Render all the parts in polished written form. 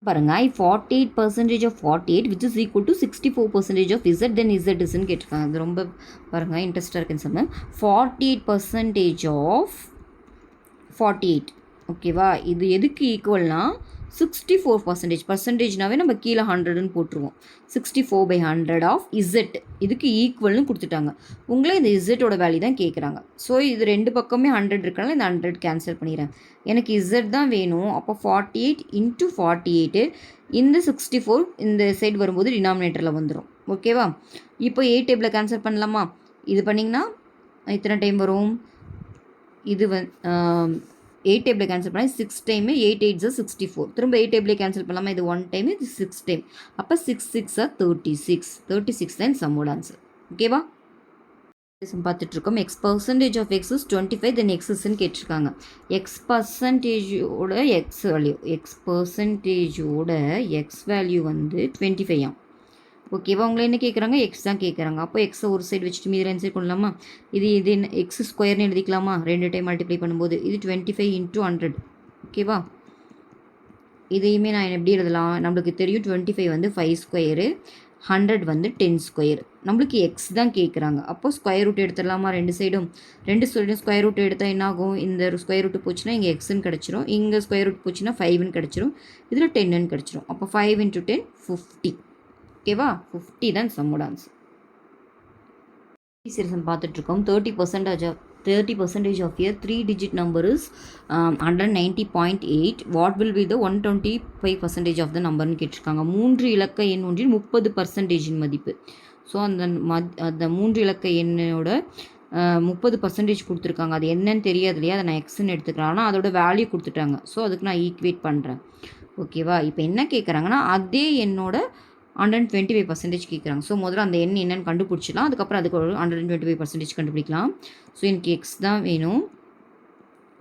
பாருங்க 48% of 48 which is equal to 64% of z, then z isன்னு கேட்டிருக்காங்க. அது ரொம்ப பாருங்க இன்ட்ரெஸ்டாக இருக்குன்னு சொன்னேன். 48% of 48 ஓகேவா, இது எதுக்கு ஈக்குவல்னா 64%. பர்சன்டேஜ்னாவே நம்ம கீழே 100ன்னு போட்டுருவோம். 64/100 ஆஃப் இசட் இதுக்கு ஈக்குவல்னு கொடுத்துட்டாங்க. உங்களை இந்த இசட்டோட வேல்யூ தான் கேட்குறாங்க. ஸோ இது ரெண்டு பக்கமே 100 இருக்கனால இந்த 100 கேன்சல் பண்ணிடுறேன். எனக்கு இசட் தான் வேணும். அப்போ 48 × 48 இந்த 64 இந்த சைடு வரும்போது டினாமினேட்டரில் வந்துடும். ஓகேவா, இப்போ 8 டேபிளில் கேன்சல் பண்ணலாமா? இது பண்ணிங்கன்னா இத்தனை டைம் வரும். இது 8 டேபிளில் கேன்சல் பண்ணால் 6 டைமு, 8 8 64. திரும்ப 8 டேபிளில் கேன்சல் பண்ணலாமா? இது 1 டைம், இது 6 டைம். அப்போ 6 6 36. 36 தான் சம்மோட ஆன்சர். ஓகேவா, பார்த்துட்ருக்கோம். X percentage of x is 25, then எக்ஸஸ்ன்னு கேட்டிருக்காங்க. எக்ஸ் பர்சன்டேஜோட எக்ஸ் வேல்யூ, எக்ஸ் பர்சன்டேஜோட எக்ஸ் வேல்யூ வந்து 25. ஓகேவா, உங்களை என்ன கேட்குறாங்க? எக்ஸ் தான் கேட்குறாங்க. அப்போ எக்ஸை ஒரு சைடு வச்சுட்டு மீதி ரெண்டு சைடு கொள்ளலாமா? இது என்ன எக்ஸ் ஸ்கொயர்னு எழுதிக்கலாமா? 2 டைம் மல்டிப்ளை பண்ணும்போது இது 25 × 100. ஓகேவா, இதையுமே நான் எப்படி எழுதலாம்? நம்மளுக்கு தெரியும் 25 வந்து 5 ஸ்கொயரு, 100 வந்து 10 ஸ்கொயர். நம்மளுக்கு எக்ஸ் தான் கேட்குறாங்க. அப்போ ஸ்கொயர் ரூட் எடுத்துடலாமா? ரெண்டு சைடும் ஸ்கொயர் ரூட் எடுத்தால் என்ன ஆகும்? இந்த ஸ்கொயர் ரூட்டு போச்சுன்னா இங்கே எக்ஸ்ன்னு கிடச்சிரும், இங்கே ஸ்கொயர் ரூட் போச்சுன்னா 5ன்னு கிடச்சிரும், இதில் 10ன்னு கிடச்சிரும். அப்போ 5 × 10 50. ஓகேவா, 50 தான் சம்மோட ஆன்சர். சீரியஸன் பார்த்துட்ருக்கோம். 30% of a 3-digit number is 190.8. What will be the 125% of the நம்பர்னு கேட்டிருக்காங்க. 3 இலக்க எண் ஒன்றில் 30% மதிப்பு. ஸோ அந்த 3 இலக்க எண்ணோட 30% கொடுத்துருக்காங்க. அது என்னன்னு தெரியாது இல்லையா, அதை நான் எக்ஸ்ன்னு எடுத்துக்கிறேன். ஆனால் அதோட வேல்யூ கொடுத்துட்டாங்க. ஸோ அதுக்கு நான் ஈக்குவேட் பண்ணுறேன். ஓகேவா, இப்போ என்ன கேட்குறாங்கன்னா அதே என்னோட 125% கேட்குறாங்க. ஸோ முதல்ல அந்த எண் என்னன்னு கண்டுபிடிச்சிடலாம். அதுக்கப்புறம் அதுக்கு ஒரு 125% கண்டுபிடிக்கலாம். ஸோ எனக்கு எக்ஸ் தான் வேணும்.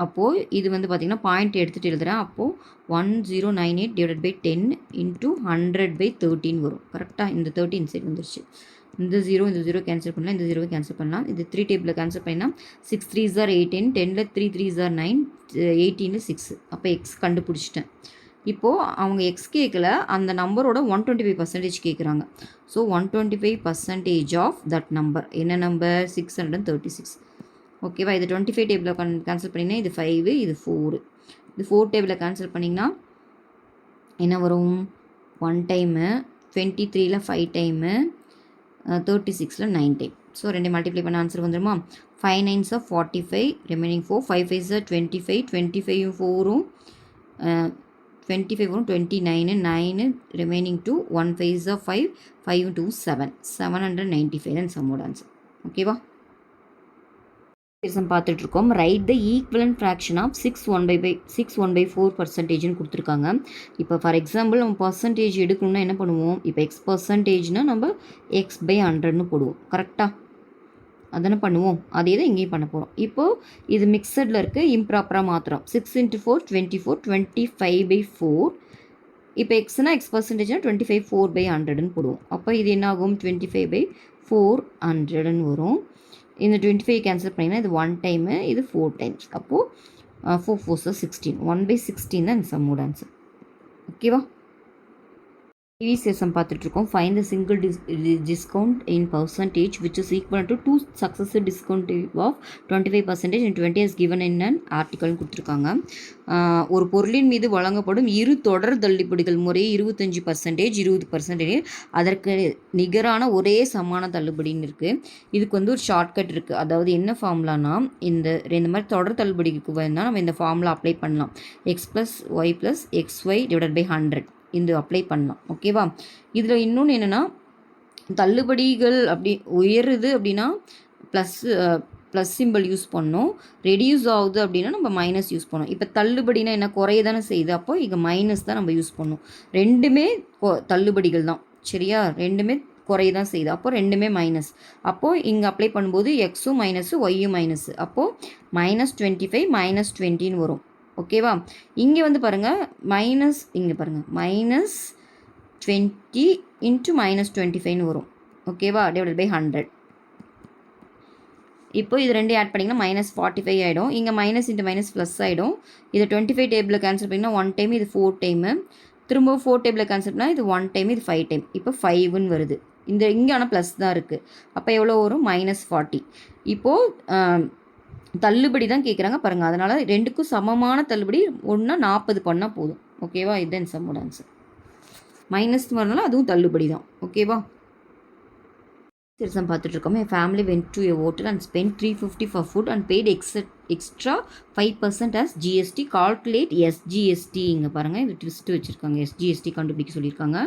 அப்போது இது வந்து பார்த்திங்கன்னா பாயிண்ட் எடுத்துகிட்டு எழுதுகிறேன். அப்போது 1098 / 10 × 100/13 வரும். கரெக்டாக இந்த 13 சைடு வந்துருச்சு. இந்த 0 கேன்சல் பண்ணலாம், இந்த 0 கேன்சல் பண்ணலாம். இது 3 டேபிளில் கேன்சல் பண்ணினா 6 3s are 18, 10ல் 3 3s are 9, 18ல் 6. அப்போ எக்ஸ் கண்டுபிடிச்சிட்டேன். இப்போது அவங்க எக்ஸ் கேட்கல, அந்த நம்பரோட 125% கேட்குறாங்க. ஸோ 125% ஆஃப் தட் நம்பர் என்ன நம்பர்? 636. ஓகேவா, இது 25 டேபிளில் கேன்சல் பண்ணிங்கன்னா இது 5, இது 4. இது 4 டேபிளில் கேன்சல் பண்ணிங்கன்னா என்ன வரும்? 1 டைமு, 23ல் 5 டைமு, 36ல் 9 டைம். ஸோ 2 மல்டிப்ளை பண்ண ஆன்சர் வந்துடுமா? 5 9s are 45, remaining 4, 5 5s are 25, 25 4ம் 25 வரும், 29 9 ரிமைனிங் 2, 1 5s are 5, 5 2 7, 795 தான் சம்மோட ஆன்சர். ஓகேவா, பார்த்துட்ருக்கோம். Right the equivalent fraction of 6 1/4%ன்னு கொடுத்துருக்காங்க. இப்போ ஃபார் எக்ஸாம்பிள் நம்ம பர்சன்டேஜ் எடுக்கணும்னா என்ன பண்ணுவோம்? இப்போ எக்ஸ் பர்சன்டேஜ்னால் நம்ம x/100ன்னு போடுவோம். கரெக்டாக அதானே பண்ணுவோம். அதே தான் இங்கேயும் பண்ண போகிறோம். இப்போது இது மிக்சடில் இருக்குது, இம்ப்ராப்பராக மாத்திரம். 6 × 4 24, 25/4. இப்போ எக்ஸ்னா எக்ஸ் பர்சன்டேஜ்னா 25 4/100ன்னு போடுவோம். அப்போ இது என்ன ஆகும்? 25/400ன்னு வரும். இந்த 25 கேன்சல் பண்ணிங்கன்னா இது 1 டைமு, இது 4 டைம்ஸ். அப்போது 4 4s are 16, 1/16 தான் சம்மோட ஆன்சர். ஓகேவா, டிவிசிஎஸ்எம் பார்த்துட்ருக்கோம். Find the single discount in percentage which is equal to 2 successive discount of 25% and 20 as given in an ஆர்டிக்கல்னு கொடுத்துருக்காங்க. ஒரு பொருளின் மீது வழங்கப்படும் இரு தொடர் தள்ளுபடிகள் முறையே 25%, 20%, அதற்கு நிகரான ஒரே சமான தள்ளுபடின்னு இருக்குது. இதுக்கு வந்து ஒரு ஷார்ட்கட் இருக்குது. அதாவது என்ன ஃபார்முலானா, இந்த மாதிரி தொடர் தள்ளுபடிக்கு வேணால் நம்ம இந்த ஃபார்முலா அப்ளை பண்ணலாம். x + y + xy / 100 இந்த அப்ளை பண்ணலாம். ஓகேவா, இதில் இன்னொன்று என்னென்னா, தள்ளுபடிகள் அப்படி உயருது அப்படின்னா ப்ளஸ் சிம்பிள் யூஸ் பண்ணோம். ரெடியூஸ் ஆகுது அப்படின்னா நம்ம மைனஸ் யூஸ் பண்ணோம். இப்போ தள்ளுபடினா என்ன? குறைய தானே செய்யுது. அப்போ இங்கே மைனஸ் தான் நம்ம யூஸ் பண்ணோம். ரெண்டுமே தள்ளுபடிகள் தான். சரியா, ரெண்டுமே குறைய தான் செய்யுது. அப்போது ரெண்டுமே மைனஸ். அப்போது இங்கே அப்ளை பண்ணும்போது எக்ஸும் மைனஸு, ஒய்யும் மைனஸு. அப்போது -25 -20ன்னு வரும். ஓகேவா, இங்கே வந்து பாருங்கள் மைனஸ், இங்கே பாருங்கள் -20 × -25ன்னு வரும். ஓகேவா, /100. இப்போ இது ரெண்டு ஆட் பண்ணிங்கன்னா -45 ஆகிடும். இங்கே மைனஸ் இன்ட்டு மைனஸ் ப்ளஸ் ஆகிடும். இதை 25 டேபிளில் கேன்சல் பண்ணிங்கன்னா 1 டைம், இது 4 டைமு, திரும்ப 4 டேபிளில் கேன்சல் பண்ணால் இது 1 டைம், இது 5 டைம். இப்போ 5ன்னு வருது. இங்கே ஆனால் ப்ளஸ் தான் இருக்குது. அப்போ எவ்வளோ வரும்? -40. இப்போது தள்ளுபடி தான் கேட்குறாங்க பாருங்கள். அதனால் ரெண்டுக்கும் சமமான தள்ளுபடி ஒன்றா 40 பண்ணால் போதும். ஓகேவா? இதுதான் சம்மோட ஆன்சர். மைனஸ் வரனால அதுவும் தள்ளுபடி தான். ஓகேவா? சம் பார்த்துட்ருக்கோம். என் family went to a hotel and spend 350 for food and paid extra 5% as GST. Calculate SGST. இங்கே பாருங்கள், இது ட்விஸ்ட் வச்சுருக்காங்க. எஸ்ஜிஎஸ்டி கண்டுபிடிக்க சொல்லியிருக்காங்க.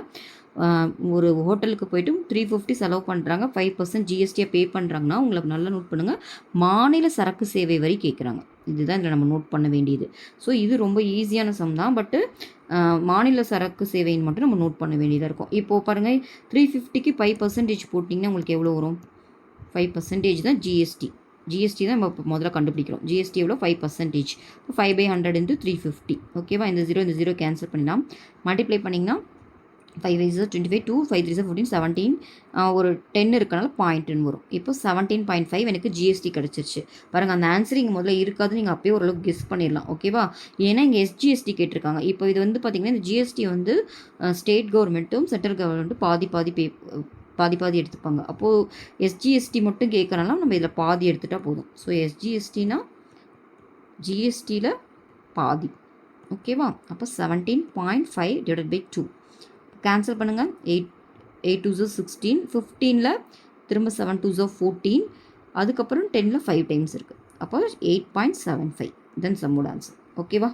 ஒரு ஹோட்டலுக்கு போய்ட்டு 350 செலவு பண்ணுறாங்க, 5% ஜிஎஸ்டியை பே பண்ணுறாங்கன்னா உங்களுக்கு நல்லா நோட் பண்ணுங்கள், மாநில சரக்கு சேவை வரி கேட்குறாங்க. இதுதான் இதில் நம்ம நோட் பண்ண வேண்டியது. ஸோ இது ரொம்ப ஈஸியான சம் தான். பட்டு மாநில சரக்கு சேவைன்னு மட்டும் நம்ம நோட் பண்ண வேண்டியதாக இருக்கும். இப்போது பாருங்கள், 350க்கு 5% போட்டிங்கன்னா உங்களுக்கு எவ்வளோ வரும்? 5% தான் ஜிஎஸ்டி. ஜிஎஸ்டி தான் நம்ம இப்போ முதல்ல கண்டுபிடிக்கிறோம். ஜிஎஸ்டி எவ்வளோ? 5%. 5/100 × 350. ஓகேவா? இந்த 0 கேன்சல் பண்ணிடலாம். மல்டிப்ளை பண்ணிங்கன்னா 5 is 25, 2 5 3 14 17, ஒரு 10 இருக்கனால 0.10 வரும். இப்போ 17.5 எனக்கு ஜிஎஸ்டி கிடச்சிருச்சு. பாருங்கள், அந்த ஆன்சர் இங்கே முதல்ல இருக்காது, நீங்கள் அப்பயே ஓரளவுக்கு கெஸ் பண்ணிடலாம். ஓகேவா? ஏன்னா இங்கே எஸ்ஜிஎஸ்டி கேட்டிருக்காங்க. இப்போ இது வந்து பார்த்திங்கன்னா இந்த ஜிஎஸ்டி வந்து ஸ்டேட் கவர்மெண்ட்டும் சென்ட்ரல் கவர்மெண்ட்டும் பாதி எடுத்துப்பாங்க. அப்போது எஸ்ஜிஎஸ்டி மட்டும் கேட்குறனால நம்ம இதில் பாதி எடுத்துகிட்டா போதும். ஸோ எஸ்ஜிஎஸ்டினா ஜிஎஸ்டியில் பாதி. ஓகேவா? அப்போ 17.5 / 2 கேன்சல் பண்ணுங்கள். 8 2s 16, 15ல் திரும்ப 7 2s 14, அதுக்கப்புறம் 10ல் 5 டைம்ஸ் இருக்குது. அப்போ 8.75 தென் சம்மோட ஆன்சர். ஓகேவா?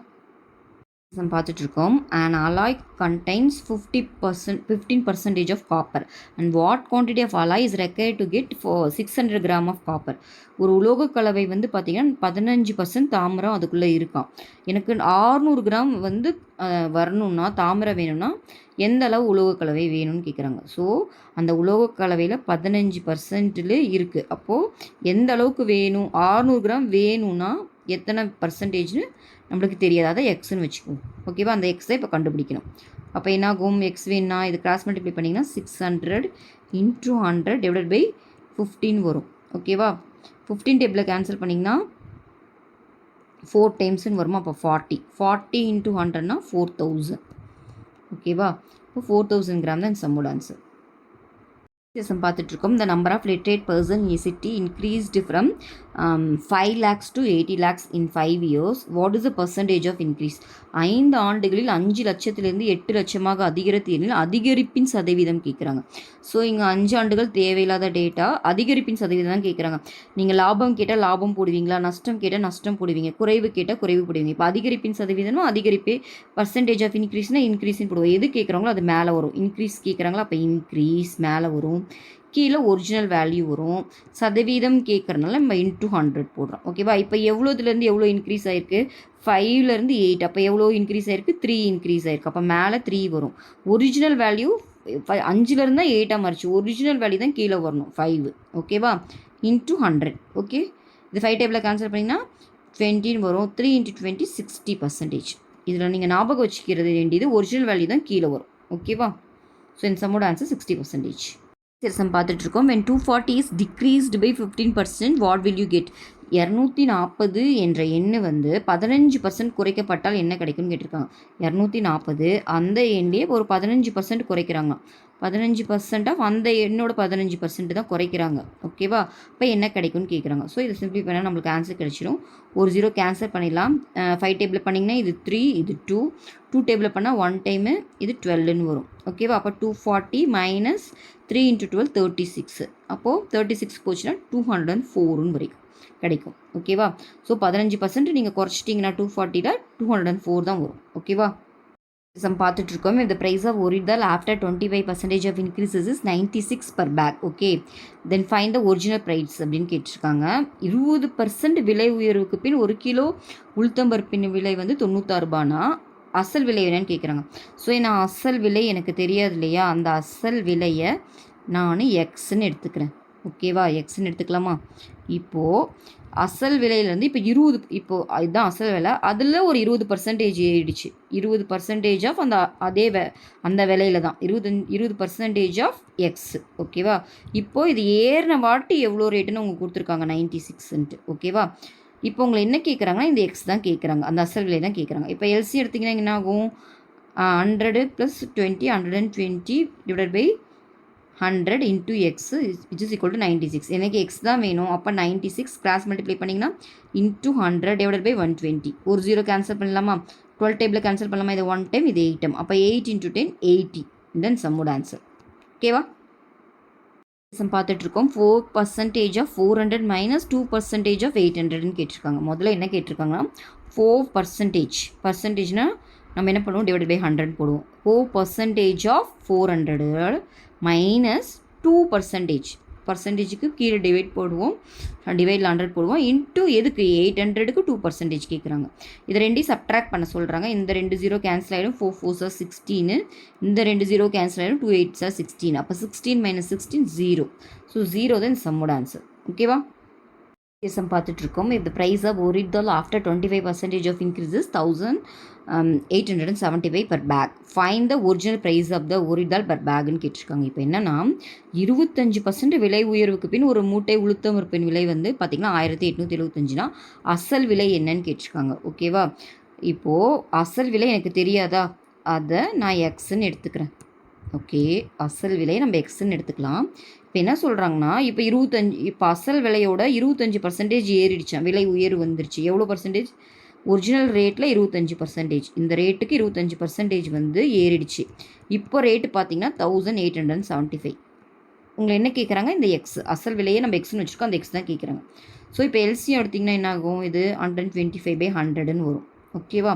நம்ம பார்த்துட்ருக்கோம். And alloy contains 15% of copper and what quantity of alloy is required to get 600 gram of copper. ஒரு உலோக கலவை வந்து பார்த்திங்கன்னா 15% தாமிரம் அதுக்குள்ளே இருக்கான். எனக்கு 600 கிராம் வந்து வரணும்னா, தாமிரம் வேணும்னா எந்த அளவு உலோக கலவை வேணும்னு கேட்குறாங்க. ஸோ அந்த உலோக கலவையில் 15% இருக்குது. அப்போது எந்த அளவுக்கு வேணும்? 600 கிராம் வேணும்னா எத்தனை பர்சன்டேஜ்னு நம்மளுக்கு தெரியாது. அதை எக்ஸ்ன்னு வச்சுக்குவோம். ஓகேவா? அந்த எக்ஸை இப்போ கண்டுபிடிக்கணும். அப்போ என்னாகும்? எக்ஸ் வேணும்னா இது கிராஸ் மல்டிப்ளை பண்ணிங்கன்னா 600 × 100 / 15 வரும். ஓகேவா? 15 டேபிளில் கேன்சல் பண்ணிங்கன்னா 4 டைம்ஸ்ன்னு வருமா? அப்போ 40 × 100னா 4000. ஓகேவா? இப்போ 4000 கிராம் தான் சம்மோட ஆன்சர். பார்த்துட்ருக்கோம். the number of literate person in a city increased from 5 lakhs to 80 lakhs in 5 years. What is the percentage of increase? 5 ஆண்டுகளில் 5 லட்சத்திலிருந்து 8 லட்சமாக அதிகரித்து எனில் அதிகரிப்பின் சதவீதம் கேட்குறாங்க. ஸோ இங்கே 5 ஆண்டுகள் தேவையில்லாத டேட்டா, அதிகரிப்பின் சதவீதம் தான் கேட்குறாங்க. நீங்கள் லாபம் கேட்டால் லாபம் போடுவீங்களா, நஷ்டம் கேட்டால் நஷ்டம் போடுவீங்க, குறைவு கேட்டால் குறைவு போடுவீங்க. இப்போ அதிகரிப்பின் சதவீதம்னா அதிகரிப்பே, பர்சன்டேஜ் ஆஃப் இன்க்ரீஸ்னால் இன்க்ரீஸ்னு போடுவோம். எது கேட்குறாங்களோ அது மேலே வரும். இன்க்ரீஸ் கேட்குறாங்களா, அப்போ இன்க்ரீஸ் மேலே வரும், கீழே ஒரிஜினல் வேல்யூ வரும். சதவீதம் கேட்குறதுனால நம்ம × 100 போடுறோம். ஓகேவா? இப்போ எவ்வளோதுலேருந்து எவ்வளோ இன்க்ரீஸ் ஆகிருக்கு? 5லேருந்து 8. அப்போ எவ்வளோ இன்க்ரீஸ் ஆகிருக்கு? 3 இன்க்ரீஸ் ஆகிருக்கு. அப்போ மேலே 3 வரும். ஒரிஜினல் வேல்யூ 5லேருந்து தான் 8 மாறிச்சு. ஒரிஜினல் வேல்யூ தான் கீழே வரணும், 5. ஓகேவா? × 100. ஓகே, இது 5 டேபிளில் கேன்சல் பண்ணிங்கன்னா 20 வரும். 3 × 20 60%. இதில் நீங்கள் ஞாபகம் வச்சுக்கிறது வேண்டியது ஒரிஜினல் வேல்யூ தான் கீழே வரும். ஓகேவா? ஸோ இந்த சம்மோட ஆன்சர் 60%. சரி, பார்த்துட்ருக்கோம். when 240 is decreased by 15%, what will you get? 240 என்ற எண்ணு வந்து 15% குறைக்கப்பட்டால் என்ன கிடைக்கும்னு கேட்டிருக்காங்க. 240 அந்த எண்ணிலே ஒரு 15% குறைக்கிறாங்க. 15% ஆஃப் அந்த எண்ணோட 15% தான் குறைக்கிறாங்க. ஓகேவா? இப்போ என்ன கிடைக்கும்னு கேட்குறாங்க. ஸோ இதை சிம்பிளி பண்ணால் நம்மளுக்கு ஆன்சர் கிடைச்சிடும். ஒரு 0 கேன்சல் பண்ணிடலாம். 5 டேபிளில் பண்ணிங்கன்னா இது 3, இது 2. 2 டேபிளில் பண்ணால் 1 டைமு, இது 12ன்னு வரும். ஓகேவா? அப்போ 240 மைனஸ் 3 × 12 36. அப்போது 36 போச்சுன்னா 204ன்னு வரைக்கும் கிடைக்கும். ஓகேவா? ஸோ 15% நீங்கள் குறைச்சிட்டிங்கன்னா 240ல் 204 தான் வரும். ஓகேவா? நம்ம பார்த்துட்ருக்கோம். இந்த ப்ரைஸ் ஆஃப் ஒரு இதால் after 25% of increases is 96 per bag. Okay, then find the original price அப்படின்னு கேட்டிருக்காங்க. 20% விலை உயர்வுக்கு பின் 1 கிலோ உளுத்தம்பருப்பின் விலை வந்து 96 ரூபானா அசல் விலை என்னன்னு கேட்குறாங்க. ஸோ நான் அசல் விலை எனக்கு தெரியாது இல்லையா, அந்த அசல் விலையை நான் எக்ஸ்ன்னு எடுத்துக்கிறேன். ஓகேவா? எக்ஸ்ன்னு எடுத்துக்கலாமா? இப்போது அசல் விலையிலேருந்து இப்போ 20, இப்போது அதுதான் அசல் விலை, அதில் ஒரு 20% ஏறிடுச்சு. 20% ஆஃப் அந்த விலையில தான் 20% ஆஃப் எக்ஸ். ஓகேவா? இப்போது இது ஏறின வாட்டி எவ்வளோ ரேட்டுன்னு உங்களுக்கு கொடுத்துருக்காங்க, 96. ஓகேவா? இப்போ உங்களை என்ன கேட்குறாங்கன்னா இந்த எக்ஸ் தான் கேட்குறாங்க, அந்த அசல் விலை தான் கேட்குறாங்க. இப்போ எல்சி எடுத்திங்கன்னா என்ன ஆகும்? 100 plus 20, 120 divided by 100 into x which is equal to 96. எனக்கு x தான் வேணும். அப்போ 96 கிராஸ் மல்டிப்ளை பண்ணிங்கன்னா into 100 divided by 120. ஒரு 0 கேன்சல் பண்ணலாமா? 12 டேபிள் கேன்சல் பண்ணலாமா? இது 1 டைம், இது 8 டைம். அப்போ 8 into 10 80. தென் சம்மோட ஆன்சர். ஓகேவா? பார்த்துட்டு இருக்கோம். 4% ஆஃப் 400 மைனஸ் 2% ஆஃப் 800ன்னு கேட்டிருக்காங்க. முதல்ல என்ன கேட்டிருக்காங்கன்னா 4% பர்சன்டேஜ்னா நம்ம என்ன பண்ணுவோம், டிவைட் பை 100 போடுவோம். 4% ஆஃப் 400 மைனஸ் 2% பர்சன்டேஜுக்கு கீழே டிவைட் போடுவோம், டிவைடில் 100 போடுவோம், இன்ட்டு எதுக்கு 800க்கு 2% கேட்குறாங்க. இதை ரெண்டையும் சப்ட்ராக்ட் பண்ண சொல்கிறாங்க. இந்த 2 0 கேன்சல் ஆகிடும், 4 4s are 16, இந்த 2 0 கேன்சல் ஆகிடும், 2 8s are 16. அப்போ 16 minus 16 0. ஸோ 0 தான் சம்மோட ஆன்சர். ஓகேவா? கேசம் பார்த்துட்ருக்கோம். if the price of ஒரு dal after 25% of increases 1875 per bag, find the original price of the ஒரு dal per bagன்னு கேட்டிருக்காங்க. இப்போ என்னன்னா 25% விலை உயர்வுக்கு பின் ஒரு மூட்டை உளுத்தம் இருப்பின் விலை வந்து பார்த்திங்கன்னா 1875னா அசல் விலை என்னன்னு கேட்டிருக்காங்க. ஓகேவா? இப்போது அசல் விலை எனக்கு தெரியாதா, அதை நான் எக்ஸ்ன்னு எடுத்துக்கிறேன். ஓகே, அசல் விலை நம்ம எக்ஸ்ன்னு எடுத்துக்கலாம். இப்போ என்ன சொல்கிறாங்கன்னா, இப்போ அசல் விலையோட 25% ஏறிடுச்சான், விலை உயர்வு வந்துருச்சு. எவ்வளோ பர்சன்டேஜ்? ஒரிஜினல் ரேட்டில் 25%, இந்த ரேட்டுக்கு 25% வந்து ஏறிடுச்சு. இப்போ ரேட்டு பார்த்தீங்கன்னா 1875. உங்களை என்ன கேட்குறாங்க, இந்த எக்ஸ் அசல் விலையை நம்ம எக்ஸ்னு வச்சுருக்கோம், அந்த எக்ஸ் தான் கேட்குறாங்க. ஸோ இப்போ எல்சியம் எடுத்திங்கன்னா என்ன ஆகும், இது 125/100ன்னு வரும். ஓகேவா?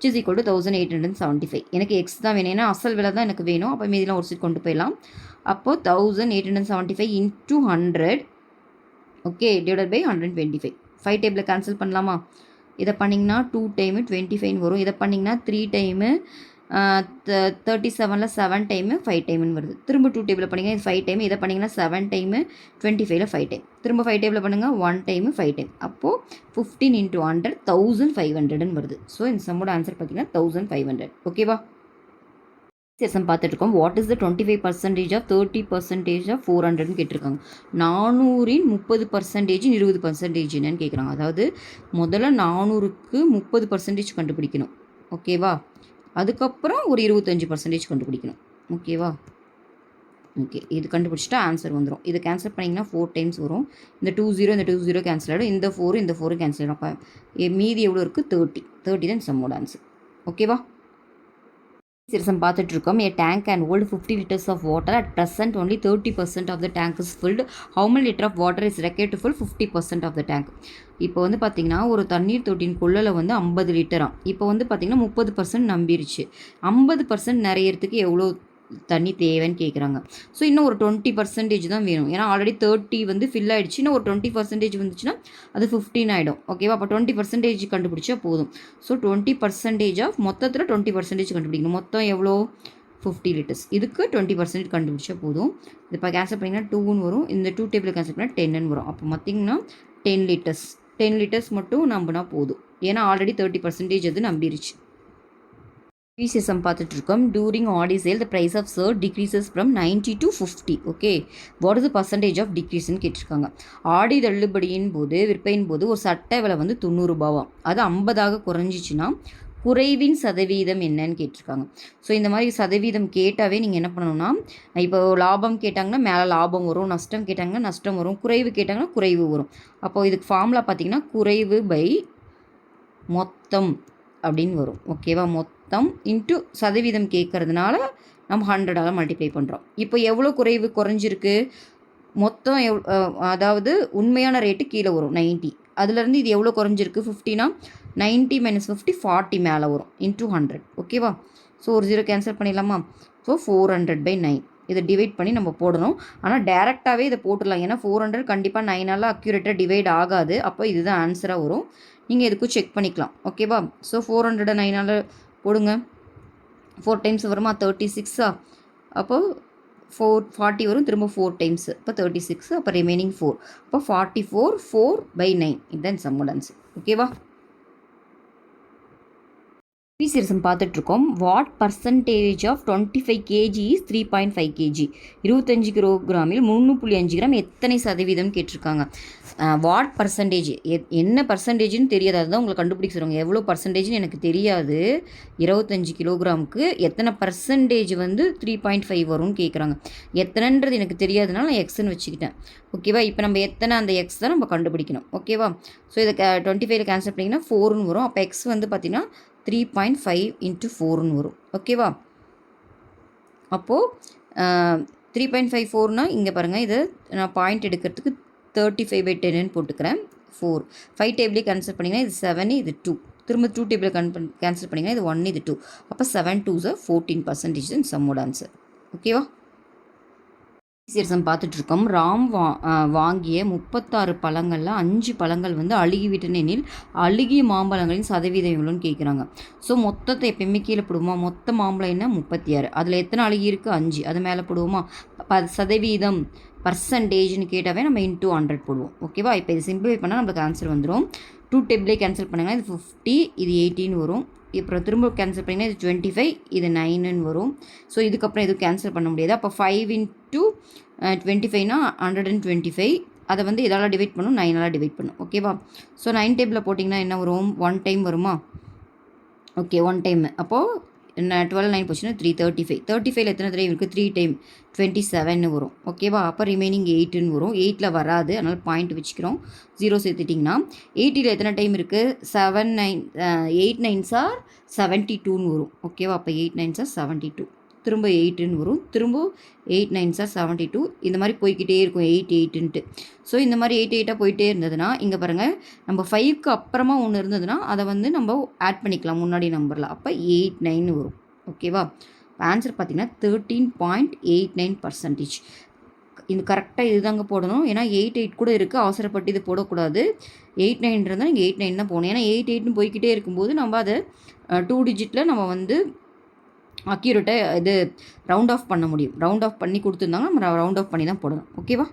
which is equal to 1875. எனக்கு எக்ஸ் தான் வேணும், ஏன்னா அசல் விலை தான் எனக்கு வேணும். அப்போ மீதிலாம் ஒரு சீட் கொண்டு போயிடலாம். அப்போது 1875 into 100, ஓகே, டிவைட் பை 125. 5 டேபிளில் கேன்சல் பண்ணலாமா? இதை பண்ணிங்கன்னா 2 டைமு 25 வரும். இதை பண்ணிங்கன்னா 3 டைமு 37ல் 7 டைமு 5 டைமுன்னு வருது. திரும்ப 2 டேபிளில் பண்ணிங்கன்னா இது 5 டைமு. இதை பண்ணிங்கன்னா 7 டைமு 25ல் 5 டைம். திரும்ப 5 டேபிளில் பண்ணுங்கள் 1 டைமு 5 டைம். அப்போது 15 into 100 1500ன்னு வருது. ஸோ இந்த சம்மோட ஆன்சர் பார்த்தீங்கன்னா 1500. ஓகேவா? செஷன் பார்த்துட்ருக்கோம். What is the 25% of 30% of 400ன்னு கேட்டிருக்காங்க. 400ன் 30% 20% என்னன்னு கேட்குறாங்க. அதாவது முதல்ல 400க்கு 30% கண்டுபிடிக்கணும். ஓகேவா? அதுக்கப்புறம் ஒரு 25% கண்டுபிடிக்கணும். ஓகேவா? ஓகே, இது கண்டுபிடிச்சிட்டா ஆன்சர் வந்துடும். இதை கேன்சல் பண்ணிங்கன்னா 4 டைம்ஸ் வரும். இந்த 2 0 இந்த 2 0 கேன்சல் ஆகிடும். இந்த 4 கேன்சல் ஆகிடும். அப்போ மீதி எவ்வளோ இருக்குது? 30 தான் சம்மோட ஆன்சர். ஓகேவா? சிறுசம் பார்த்துட்ருக்கோம். A tank can hold 50 liters of water. At present only 30% of the tank is filled. How many liter of water is required to fill 50% of the tank? இப்போ வந்து பார்த்திங்கன்னா ஒரு தண்ணீர் தொட்டியின் கொள்ளலை வந்து 50 லிட்டராம். இப்போ வந்து பார்த்திங்கன்னா 30% நம்பிருச்சு. 50% நிறையறதுக்கு எவ்வளோ தண்ணி தேவைன்னு கேட்குறாங்க. ஸோ இன்னும் ஒரு 20% தான் வேணும். ஏன்னா ஆல்ரெடி 30 வந்து ஃபில் ஆகிடுச்சு. இன்னும் ஒரு 20% வந்துச்சுன்னா அது 15 ஆகிடும். ஓகேவா? அப்போ 20% கண்டுபிடிச்சா போதும். ஸோ 20% ஆஃப் மொத்தத்தில் 20% கண்டுபிடிக்கணும். மொத்தம் எவ்வளோ? 50 லிட்டர்ஸ். இதுக்கு 20% கண்டுபிடிச்சா போதும். இது இப்போ கேன்சல் பண்ணிங்கன்னா 2ன்னு வரும். இந்த 2 டேபிளில் கேன்சல் பண்ணால் 10ன்னு வரும். அப்போ பார்த்திங்கன்னா 10 லிட்டர்ஸ். 10 லிட்டர்ஸ் மட்டும் நம்பினா போதும். ஏன்னா ஆல்ரெடி 30% அது நம்பிருச்சு. சம் பார்த்துட்ருக்கோம். During Aadi sale the price of shirt decreases from 90 to 50. Okay, what is the percentage of டிக்ரீஸ்ன்னு கேட்டிருக்காங்க. ஆடி தள்ளுபடியின் போது, விற்பனையின் போது ஒரு சட்டை விலை வந்து 90 ரூபாவாம். அது 50ஆக குறைஞ்சிச்சின்னா குறைவின் சதவீதம் என்னன்னு கேட்டிருக்காங்க. ஸோ இந்த மாதிரி சதவீதம் கேட்டாவே நீங்கள் என்ன பண்ணணும்னா, இப்போ லாபம் கேட்டாங்கன்னா மேலே லாபம் வரும், நஷ்டம் கேட்டாங்கன்னா நஷ்டம் வரும், குறைவு கேட்டாங்கன்னா குறைவு வரும். அப்போது இதுக்கு ஃபார்முலா பார்த்தீங்கன்னா குறைவு பை மொத்தம் அப்படின்னு வரும். ஓகேவா? மொத்தம் இன்ட்டு சதவீதம் கேட்குறதுனால நம்ம 100ஆல் மல்டிப்ளை பண்ணுறோம். இப்போ எவ்வளோ குறைஞ்சிருக்கு? மொத்தம் அதாவது உண்மையான ரேட்டு கீழே வரும் 90. அதுலேருந்து இது எவ்வளோ குறைஞ்சிருக்கு? 50னா 90 - 50 40 மேலே வரும் இன்ட்டு 100. ஓகேவா? ஸோ ஒரு 0 கேன்சல் பண்ணிடலாமா? ஸோ 400/9 இதை டிவைட் பண்ணி நம்ம போடணும். ஆனால் டேரெக்டாகவே இதை போட்டுடலாம். ஏன்னா 400 கண்டிப்பாக 9ஆல் அக்யூரேட்டாக டிவைட் ஆகாது. அப்போ இதுதான் ஆன்சராக வரும். நீங்கள் எதுக்கும் செக் பண்ணிக்கலாம். ஓகேவா? ஸோ 400 9ஆல் போடுங்க. 4 டைம்ஸ் வருமா? 36. அப்போது 40 வரும். திரும்ப 4 டைம்ஸ், இப்போ 36. அப்போ ரிமைனிங் 4. அப்போ 44 4/9 இதுதான் சம்மோட ஆன்சர். ஓகேவா? சீரிசம் பார்த்துட்ருக்கோம். What percentage of 25 KG is 3.5 KG? 25 கிலோகிராமில் 3.5 கிராம் எத்தனை சதவீதம் கேட்டிருக்காங்க. வாட் பர்சன்டேஜ் என்ன பர்சன்டேஜ்னு தெரியாது, அதுதான் உங்களுக்கு கண்டுபிடிக்க சொல்லுவாங்க. எவ்வளோ பர்சன்டேஜ்னு எனக்கு தெரியாது. 25 கிலோகிராமுக்கு எத்தனை பர்சன்டேஜ் வந்து 3.5 வரும்னு கேட்குறாங்க. எத்தனைன்றது எனக்கு தெரியாதுனால நான் எக்ஸ்ன்னு வச்சுக்கிட்டேன். ஓகேவா? இப்போ நம்ம எத்தனை அந்த எக்ஸ் தான் நம்ம கண்டுபிடிக்கணும். ஓகேவா? ஸோ இதை 25 கேன்சல் பண்ணிங்கன்னா 4ன்னு வரும். அப்போ எக்ஸ் வந்து பார்த்திங்கன்னா 3.5 × 4ன்னு வரும். ஓகேவா? அப்போது 3.54னா இங்கே பாருங்கள், இதை நான் பாயிண்ட் எடுக்கிறதுக்கு 35/10ன்னு போட்டுக்கிறேன். 4 5 டேபிளே கேன்சல் பண்ணிங்கன்னா இது 7, இது 2. திரும்ப 2 டேபிளை கேன்சல் பண்ணிங்கன்னா இது 1, இது 2. அப்போ 7 2s 14% இன் சம்மோட ஆன்சர். ஓகேவா? சீரிசம் பார்த்துட்ருக்கோம். ராம் வாங்கிய 36 பழங்களில் 5 பழங்கள் வந்து அழுகிவிட்டன எனில் அழுகிய மாம்பழங்களின் சதவீதம் எவ்வளோன்னு கேட்குறாங்க. ஸோ மொத்தத்தை எப்பயுமே கீழே போடுவோமா? மொத்த மாம்பழம் என்ன 36, அதில் எத்தனை அழுகி இருக்குது? 5, அது மேலே போடுவோமா? சதவீதம் பர்சன்டேஜ்னு கேட்டாவே நம்ம இன்ட்டு 100 போடுவோம். ஓகேவா? இப்போ இது சிம்பிளிஃபை பண்ணால் நம்மளுக்கு ஆன்சர் வந்துடும். 2 டேபிளே கேன்சல் பண்ணுங்கன்னா இது 50, இது 18 வரும். அப்புறம் திரும்ப கேன்சல் பண்ணிங்கன்னா இது 25, இது 9ன்னு வரும். ஸோ இதுக்கப்புறம் எதுவும் கேன்சல் பண்ண முடியாது. அப்போ 5 × 25னா 125. அதை வந்து எதால் டிவைட் பண்ணும்? 9ஆல் டிவைட் பண்ணும். ஓகேவா? ஸோ 9 டேபிளில் போட்டிங்கன்னா என்ன வரும்? 1 டைம் வருமா? Okay, 1 time. அப்போது 12 9 போச்சுன்னா 335. 35ல் எத்தனை தடவை இருக்குது? 3 டைம் 27ன்னு வரும். ஓகேவா? அப்போ ரிமைனிங் 8ன்னு வரும். 8ல் வராது, அதனால் பாயிண்ட் வச்சுக்கிறோம். 0 சேர்த்துட்டிங்கன்னா 80ல் எத்தனை டைம் இருக்குது? 8 9s 72ன்னு வரும். ஓகேவா? அப்போ 8 9s 72. திரும்ப 8ன்னு வரும். திரும்ப 8 9s 72. இந்த மாதிரி போய்கிட்டே இருக்கும் 8 8ன்ட்டு. ஸோ இந்த மாதிரி 8 8ஆக போயிட்டே இருந்ததுன்னா இங்கே பாருங்கள், நம்ம 5க்கு அப்புறமா ஒன்று இருந்ததுன்னா அதை வந்து நம்ம ஆட் பண்ணிக்கலாம் முன்னாடி நம்பரில். அப்போ 8 9ன்னு வரும். ஓகேவா? ஆன்சர் பார்த்திங்கன்னா 13.89%. இது கரெக்டாக இது தாங்க போடணும். ஏன்னா 8 8 கூட இருக்குது, அவசரப்பட்டு இது போடக்கூடாது. 8 9 இருந்தால் நீங்கள் 8 9 தான் போகணும். ஏன்னா 8 8ன்னு போய்கிட்டே இருக்கும்போது நம்ம அதை 2 டிஜிட்டில் நம்ம வந்து அக்யூரேட்டாக இது ரவுண்ட் ஆஃப் பண்ண முடியும். ரவுண்ட் ஆஃப் பண்ணி கொடுத்துருந்தாங்க, நம்ம ரவுண்ட் ஆஃப் பண்ணி தான் போடணும். ஓகேவா?